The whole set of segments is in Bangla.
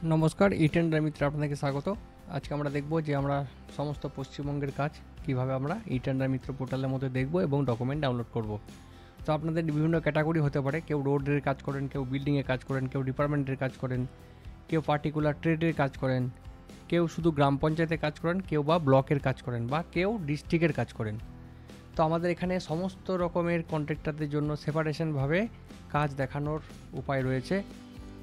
নমস্কার, ইট অ্যান্ড মিত্রে আপনাদেরকে স্বাগত। আজকে আমরা দেখব যে আমরা সমস্ত পশ্চিমবঙ্গের কাজ কিভাবে আমরা ইট অ্যান্ড মিত্র পোর্টালের মধ্যে দেখব এবং ডকুমেন্ট ডাউনলোড করব। তো আপনাদের বিভিন্ন ক্যাটাগরি হতে পারে, কেউ রোডের কাজ করেন, কেউ বিল্ডিংয়ের কাজ করেন, কেউ ডিপার্টমেন্টের কাজ করেন, কেউ পার্টিকুলার ট্রেডের কাজ করেন, কেউ শুধু গ্রাম পঞ্চায়েতের কাজ করেন, কেউ বা ব্লকের কাজ করেন, বা কেউ ডিস্ট্রিক্টের কাজ করেন। তো আমাদের এখানে সমস্ত রকমের কন্ট্রাক্টরদের জন্য সেপারেশনভাবে কাজ দেখানোর উপায় রয়েছে।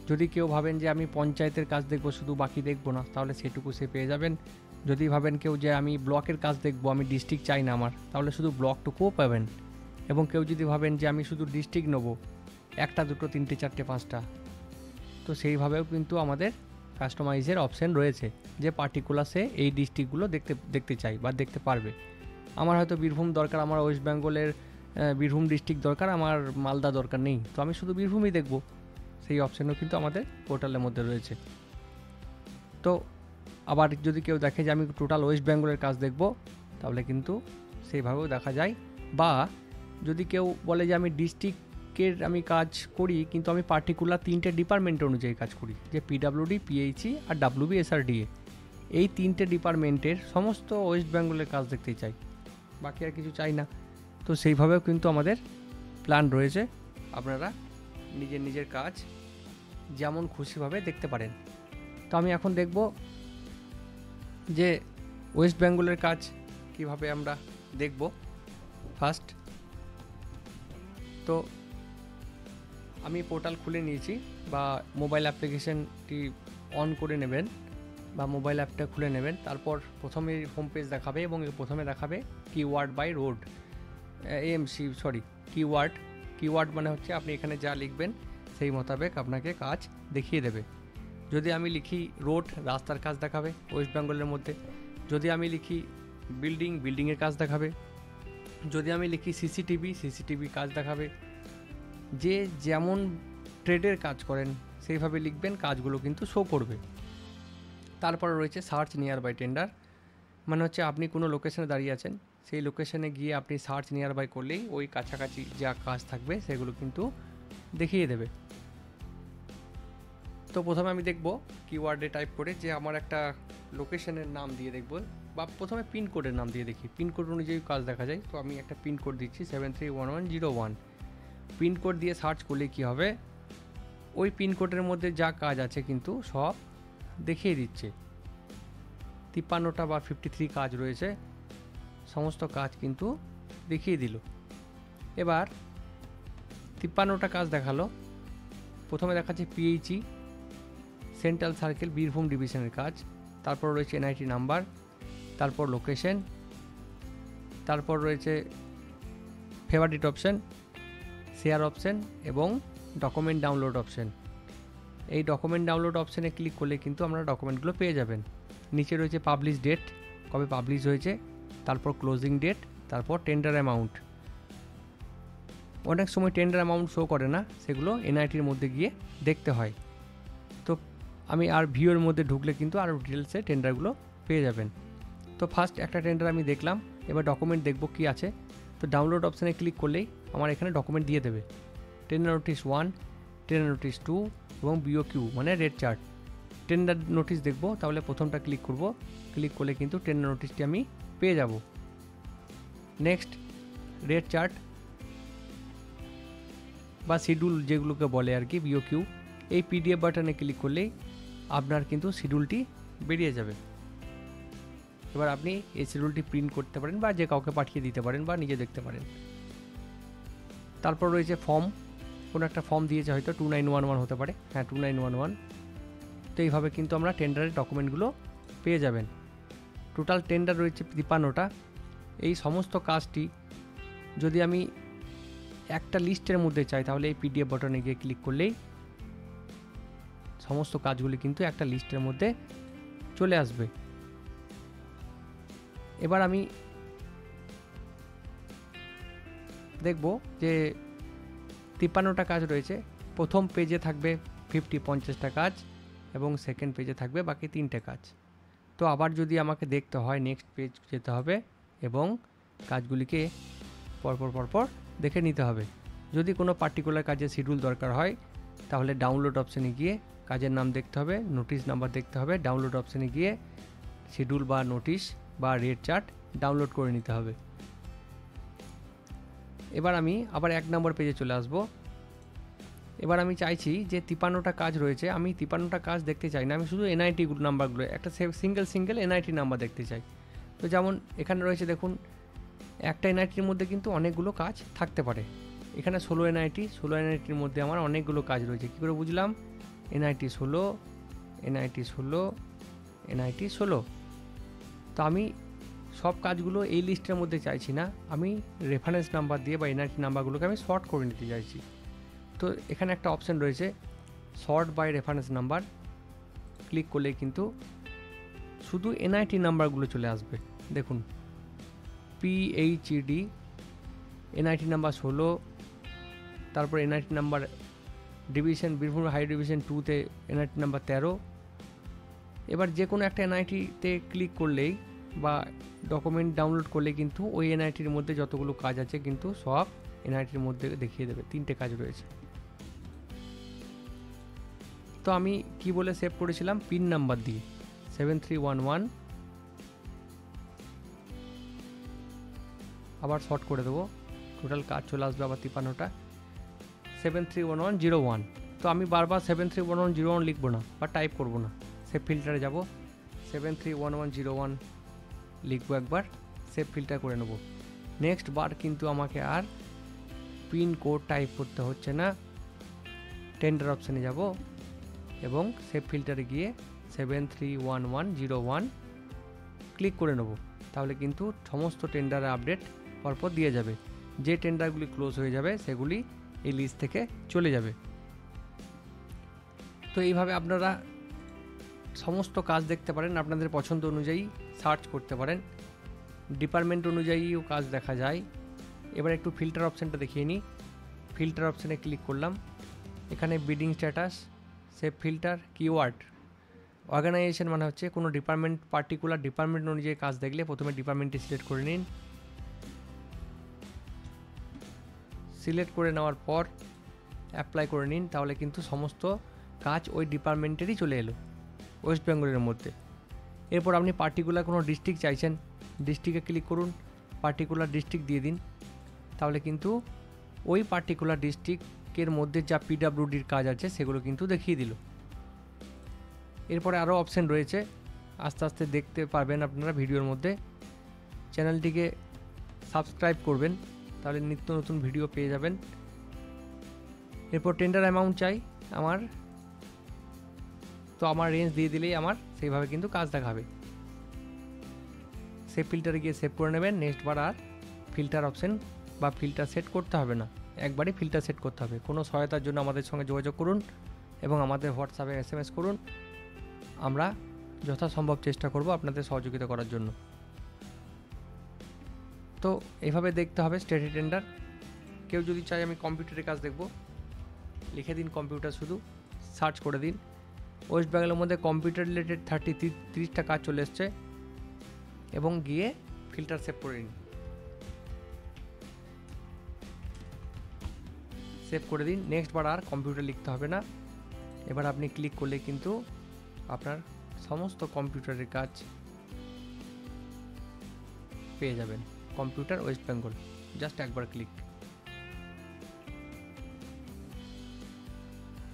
যদি কেউ ভাবেন যে আমি পঞ্চায়েতের কাজ দেখব, শুধু বাকি দেখব না, তাহলে সেটুকু সে পেয়ে যাবেন। যদি ভাবেন কেউ যে আমি ব্লকের কাজ দেখব, আমি ডিস্ট্রিক্ট চাই না আমার, তাহলে শুধু ব্লকটুকুও পাবেন। এবং কেউ যদি ভাবেন যে আমি শুধু ডিস্ট্রিক্ট নেব, একটা দুটো তিনটে চারটে পাঁচটা, তো সেইভাবেও কিন্তু আমাদের কাস্টমাইজের অপশান রয়েছে যে পার্টিকুলার সে এই ডিস্ট্রিক্টগুলো দেখতে চাই বা দেখতে পারবে। আমার হয়তো বীরভূম দরকার, আমার ওয়েস্ট বেঙ্গলের বীরভূম ডিস্ট্রিক্ট দরকার, আমার মালদা দরকার নেই, তো আমি শুধু বীরভূমই দেখব, সেই অপশানও কিন্তু আমাদের পোর্টালের মধ্যে রয়েছে। তো আবার যদি কেউ দেখে যে আমি টোটাল ওয়েস্ট বেঙ্গলের কাজ দেখব, তাহলে কিন্তু সেইভাবেও দেখা যায়। বা যদি কেউ বলে যে আমি ডিস্ট্রিক্টের আমি কাজ করি, কিন্তু আমি পার্টিকুলার তিনটে ডিপার্টমেন্ট অনুযায়ী কাজ করি, যে পিডাব্লিউডি, পিএইচই আর ডাব্লিউবিএসআরডিএ, এই তিনটে ডিপার্টমেন্টের সমস্ত ওয়েস্ট বেঙ্গলের কাজ দেখতে চাই, বাকি আর কিছু চাই না, তো সেইভাবেও কিন্তু আমাদের প্ল্যান রয়েছে। আপনারা নিজের নিজের কাজ যেমন খুশিভাবে দেখতে পারেন। তো আমি এখন দেখব যে ওয়েস্ট বেঙ্গলের কাজ কিভাবে আমরা দেখব। ফার্স্ট তো আমি পোর্টাল খুলে নিয়েছি, বা মোবাইল অ্যাপ্লিকেশনটি অন করে নেবেন, বা মোবাইল অ্যাপটা খুলে নেবেন। তারপর প্রথমে হোম পেজ দেখাবে এবং প্রথমে দেখাবে কিওয়ার্ড বাই রোড, কিওয়ার্ড মানে হচ্ছে আপনি এখানে যা লিখবেন সেই মোতাবেক আপনাকে কাজ দেখিয়ে দেবে। যদি আমি লিখি রোড, রাস্তার কাজ দেখাবে ওয়েস্ট বেঙ্গলের মধ্যে। যদি আমি লিখি বিল্ডিংয়ের কাজ দেখাবে। যদি আমি লিখি সিসিটিভি কাজ দেখাবে। যে যেমন ট্রেডের কাজ করেন সেইভাবে লিখবেন, কাজগুলো কিন্তু শো করবে। তারপরে রয়েছে সার্চ নিয়ার বাই টেন্ডার, মানে হচ্ছে আপনি কোনো লোকেশনে দাঁড়িয়ে আছেন, সেই লোকেশনে গিয়ে আপনি সার্চ নিয়ার বাই করলেই ওই কাছাকাছি যা কাজ থাকবে সেগুলো কিন্তু দেখিয়ে দেবে। তো প্রথমে আমি দেখব কিওয়ার্ডে টাইপ করে যে আমার একটা লোকেশনের নাম দিয়ে দেখব, বা প্রথমে পিনকোডের নাম দিয়ে দেখি, পিনকোড অনুযায়ী কাজ দেখা যায়। তো আমি একটা পিনকোড দিচ্ছি 731101। পিনকোড দিয়ে সার্চ করলে কি হবে, ওই পিনকোডের মধ্যে যা কাজ আছে কিন্তু সব দেখিয়ে দিচ্ছে। 53টা বা 53 কাজ রয়েছে, সমস্ত কাজ কিন্তু দেখিয়ে দিল। এবার 53টা কাজ দেখালো। প্রথমে দেখাচ্ছে পিএইচই সেন্ট্রাল সার্কেল বীরভূম ডিভিশনের কাজ, তারপর রয়েছে এনআইটি নাম্বার, তারপর লোকেশন, তারপর রয়েছে ফেভারিট অপশান, শেয়ার অপশান এবং ডকুমেন্ট ডাউনলোড অপশান। এই ডকুমেন্ট ডাউনলোড অপশানে ক্লিক করলে কিন্তু আমরা ডকুমেন্টগুলো পেয়ে যাবেন। নিচে রয়েছে পাবলিশ ডেট, কবে পাবলিশ হয়েছে, তারপর ক্লোজিং ডেট, তারপর টেন্ডার অ্যামাউন্ট। অনেক সময় টেন্ডার অ্যামাউন্ট শো করে না, সেগুলো এনআইটির মধ্যে গিয়ে দেখতে হয়। তো আমি আর ভিউর মধ্যে ঢুকলে কিন্তু আরও ডিটেলসে টেন্ডারগুলো পেয়ে যাবেন। তো ফার্স্ট একটা টেন্ডার আমি দেখলাম, এবার ডকুমেন্ট দেখব কি আছে। তো ডাউনলোড অপশানে ক্লিক করলেই আমার এখানে ডকুমেন্ট দিয়ে দেবে। টেন্ডার নোটিশ 1, টেন্ডার নোটিশ 2 এবং বিওকিউ মানে রেড চার্ট। টেন্ডার নোটিশ দেখব, তাহলে প্রথমটা ক্লিক করব, ক্লিক করলে কিন্তু টেন্ডার নোটিশটি আমি পেয়ে যাব। নেক্সট রেড চার্ট বা শিডিউল যেগুলোকে বলে আর কি, বিওকিউ, এই পিডিএফ বাটনে ক্লিক করলেই আপনার কিন্তু শিডিউলটি বেরিয়ে যাবে। এবার আপনি এই শিডিউলটি প্রিন্ট করতে পারেন, বা যে কাউকে পাঠিয়ে দিতে পারেন, বা নিজে দেখতে পারেন। তারপর রয়েছে ফর্ম, কোনো একটা ফর্ম দিয়েছে, হয়তো 2911 হতে পারে, হ্যাঁ 2911। তো এইভাবে কিন্তু আমরা টেন্ডারের ডকুমেন্টগুলো পেয়ে যাবেন। টোটাল টেন্ডার রয়েছে 53টা। এই সমস্ত কাজটি যদি আমি একটা লিস্টের মধ্যে চাই, তাহলে এই পিডিএফ বাটনে গিয়ে ক্লিক করলেই সমস্ত কাজগুলি কিন্তু একটা লিস্টের মধ্যে চলে আসবে। এবার আমি দেখব যে 53টা কাজ রয়েছে। প্রথম পেজে থাকবে 50-50টা কাজ, এবং সেকেন্ড পেজে থাকবে বাকি 3টে কাজ। তো আবার যদি আমাকে দেখতে হয়, নেক্সট পেজ যেতে হবে এবং কাজগুলিকে পরপর দেখে নিতে হবে। যদি কোনো পার্টিকুলার কাজে শিডিউল দরকার হয়, তাহলে ডাউনলোড অপশানে গিয়ে কাজের নাম দেখতে হবে, নোটিশ নাম্বার দেখতে হবে, ডাউনলোড অপশানে গিয়ে শিডিউল বা নোটিশ বা রেট চার্ট ডাউনলোড করে নিতে হবে। এবার আমি আবার 1 নম্বর পেজে চলে আসব। এবার আমি চাইছি যে 53টা কাজ রয়েছে, আমি 53টা কাজ দেখতে চাই না, আমি শুধু এনআইটি নাম্বারগুলো একটা সিঙ্গেল এনআইটি নাম্বার দেখতে চাই। তো যেমন এখানে রয়েছে দেখুন, একটা এনআইটির মধ্যে কিন্তু অনেকগুলো কাজ থাকতে পারে। এখানে 16 এনআইটির মধ্যে আমার অনেকগুলো কাজ রয়েছে। কী করে বুঝলাম? এনআইটি 16। তো আমি সব কাজগুলো এই লিস্টের মধ্যে চাইছি না, আমি রেফারেন্স নাম্বার দিয়ে বা এনআইটি নাম্বারগুলোকে আমি শর্ট করে নিতে চাইছি। তো এখানে একটা অপশান রয়েছে short by reference number, click করলে কিন্তু শুধু এনআইটি নাম্বারগুলো চলে আসবে। দেখুন PHED এনআইটি নাম্বার 16, তারপর NIT number division Birbhum high division 2তে এনআইটি নাম্বার 13। এবার যে কোনো একটা এনআইটিতে ক্লিক করলেই বা ডকুমেন্ট ডাউনলোড করলে কিন্তু ওই এনআইটির মধ্যে যতগুলো কাজ আছে কিন্তু সব এনআইটির মধ্যে দেখিয়ে দেবে। 3টে কাজ রয়েছে। তো আমি কি বলে সেভ করেছিলাম? পিন নাম্বার দিয়ে 7311, আবার শর্ট করে দেবো, টোটাল কাজ চলে আসবে আবার 53টা। 731101। তো আমি বারবার 731101 লিখবো না বা টাইপ করবো না, সেভ ফিল্টারে যাব, 731101 লিখবো একবার, সেভ ফিল্টার করে নেব। নেক্সট বার কিন্তু আমাকে আর পিন কোড টাইপ করতে হচ্ছে না, টেন্ডার অপশানে যাব এবং সেভ ফিল্টারে গিয়ে 731101 ক্লিক করে নেব। তাহলে কিন্তু সমস্ত টেন্ডারের আপডেট পরপর দিয়ে যাবে। যে টেন্ডারগুলি ক্লোজ হয়ে যাবে সেগুলি এই লিস্ট থেকে চলে যাবে। তো এইভাবে আপনারা সমস্ত কাজ দেখতে পারেন, আপনাদের পছন্দ অনুযায়ী সার্চ করতে পারেন, ডিপার্টমেন্ট অনুযায়ীও কাজ দেখা যায়। এবার একটু ফিল্টার অপশানটা দেখিয়ে নিই। ফিল্টার অপশানে ক্লিক করলাম, এখানে bidding status, save filter, keyword, organisation মানে হচ্ছে কোনো ডিপার্টমেন্ট, পার্টিকুলার ডিপার্টমেন্ট অনুযায়ী কাজ দেখলে প্রথমে ডিপার্টমেন্টটি সিলেক্ট করে নিন। সিলেক্ট করে নেওয়ার পর অ্যাপ্লাই করে নিন, তাহলে কিন্তু সমস্ত কাজ ওই ডিপার্টমেন্টেরই চলে এলো ওয়েস্ট বেঙ্গলের মধ্যে। এরপর আপনি পার্টিকুলার কোনো ডিস্ট্রিক্ট চাইছেন, ডিস্ট্রিক্টে ক্লিক করুন, পার্টিকুলার ডিস্ট্রিক্ট দিয়ে দিন, তাহলে কিন্তু ওই পার্টিকুলার ডিস্ট্রিক্টের মধ্যে যা পিডাব্লিউডির কাজ আছে সেগুলো কিন্তু দেখিয়ে দিল। এরপরে আরও অপশান রয়েছে, আস্তে আস্তে দেখতে পারবেন আপনারা ভিডিওর মধ্যে। চ্যানেলটিকে সাবস্ক্রাইব করবেন, তাহলে নিত্য নতুন ভিডিও পেয়ে যাবেন। এরপর টেন্ডার অ্যামাউন্ট চাই আমার, তো আমার রেঞ্জ দিয়ে দিলেই আমার সেইভাবে কিন্তু কাজ দেখাবে। সেভ ফিল্টারে গিয়ে সেভ করে নেবেন। নেক্সট বার আর ফিল্টার অপশান বা ফিল্টার সেট করতে হবে না, একবারই ফিল্টার সেট করতে হবে। কোনো সহায়তার জন্য আমাদের সঙ্গে যোগাযোগ করুন এবং আমাদের হোয়াটসঅ্যাপে SMS করুন, আমরা যথাসম্ভব চেষ্টা করব আপনাদের সহযোগিতা করার জন্য। তো এইভাবে দেখতে হবে স্টেট টেন্ডার। কেউ যদি চায় আমি কম্পিউটারের কাজ দেখব, লিখে দিন কম্পিউটার, শুধু সার্চ করে দিন। ওয়েস্ট বেঙ্গলের মধ্যে কম্পিউটার রিলেটেড 30টা কাজ চলে এসছে এবং গিয়ে ফিল্টার সেভ করে নিন, সেভ করে দিন। নেক্সট বার আর কম্পিউটার লিখতে হবে না। এবার আপনি ক্লিক করলে কিন্তু আপনার সমস্ত কম্পিউটারের কাজ পেয়ে যাবেন। কম্পিউটার ওয়েস্ট বেঙ্গল, জাস্ট একবার ক্লিক।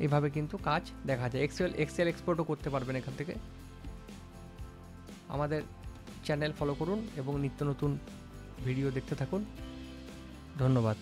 এইভাবে কিন্তু কাজ দেখা যায়। এক্সেল এক্সপোর্টও করতে পারবেন এখান থেকে। আমাদের চ্যানেল ফলো করুন এবং নিত্য নতুন ভিডিও দেখতে থাকুন। ধন্যবাদ।